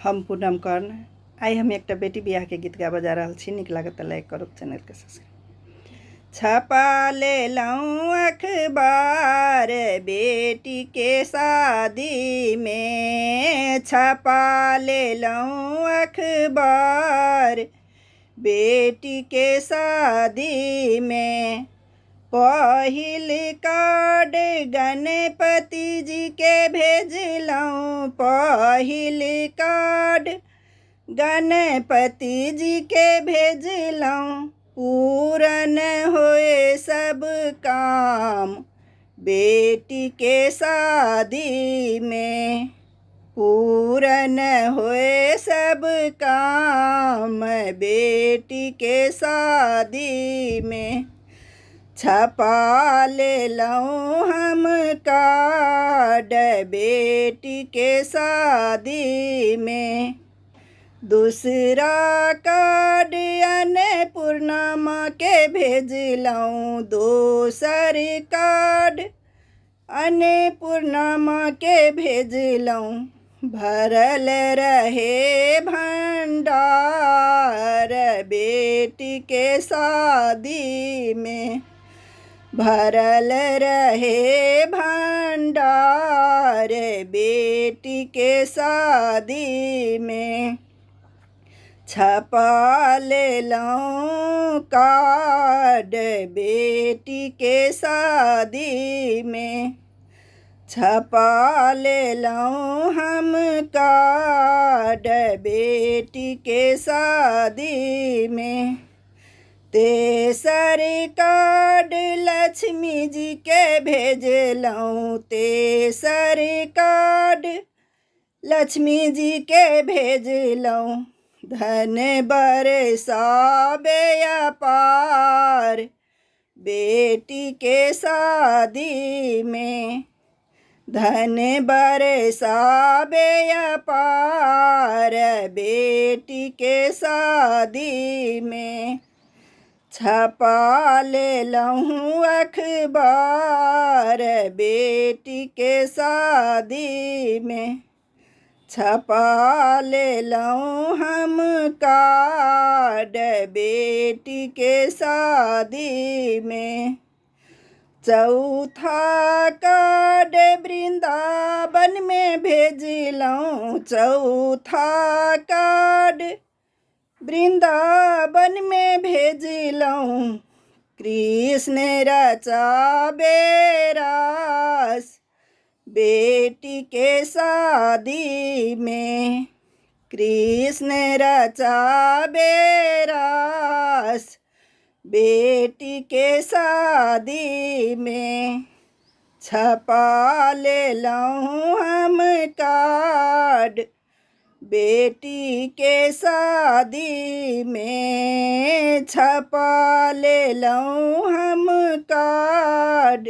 हम पूनम कर्ण। आई हम एक बेटी बियाह के गीत गाबा जा रहा छी। निक लागत लाइक करो, चैनल के सब्सक्राइब। छपा ले लऊँ अखबार बेटी के शादी में, छपा ले लऊँ अखबार बेटी के शादी में। पहिल कार्ड गणपति जी के भेजलऊँ, पहिल कार्ड गणपति जी के भेजलऊँ। पूरन होए सब काम बेटी के शादी में, पूरन होए सब काम बेटी के शादी में। छपा ले लऊँ हम कार्ड बेटी के शादी में। दूसरा कार्ड अन्नपूर्णा के भेजलऊँ, दोसर कार्ड अन्नपूर्णा के भेजलऊँ। भरल रहे भंडार बेटी के शादी में, भरल रहे भंडार बेटी के शादी में। छपा ले लऊँ कार्ड बेटी के शादी में, छपा ले लऊँ हम कार्ड बेटी के शादी में। तेसर कार्ड लक्ष्मी जी के भेजलऊँ, तेसर कार्ड लक्ष्मी जी के भेजलऊँ। धन बरसावे अपार बेटी के शादी में, धन बरसावे अपार बेटी के शादी में। छपा ले लऊँ अखबार बेटी के शादी में, छपा ले लऊँ हम कार्ड बेटी के शादी में। चौथा कार्ड वृंदावन में भेजलऊँ, चौथा कार्ड वृंदावन में भेजलऊँ। कृष्ण रचावे रास बेटी के शादी में, कृष्ण रचावे रास बेटी के शादी में। छपा ले लऊँ हम कार्ड बेटी के शादी में, छपा ले लऊँ हम कार्ड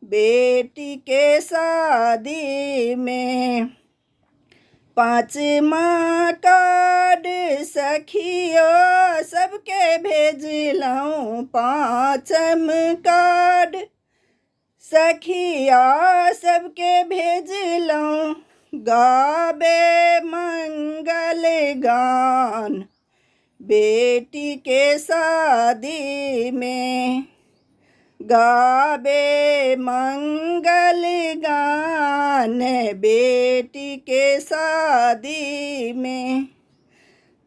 बेटी के शादी में। पाँचवा कार्ड सखियों सबके भेजलऊँ, पाँचम कार्ड सखिया सबके भेजलऊँ। गावे मंगल गान बेटी के शादी में, गावे मंगल गान बेटी के शादी में।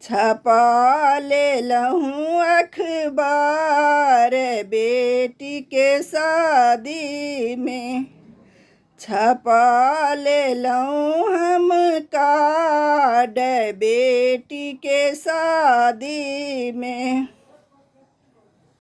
छपा ले लऊँ अखबार बेटी के शादी में, छपा ले लऊँ हम कार्ड बेटी के शादी में।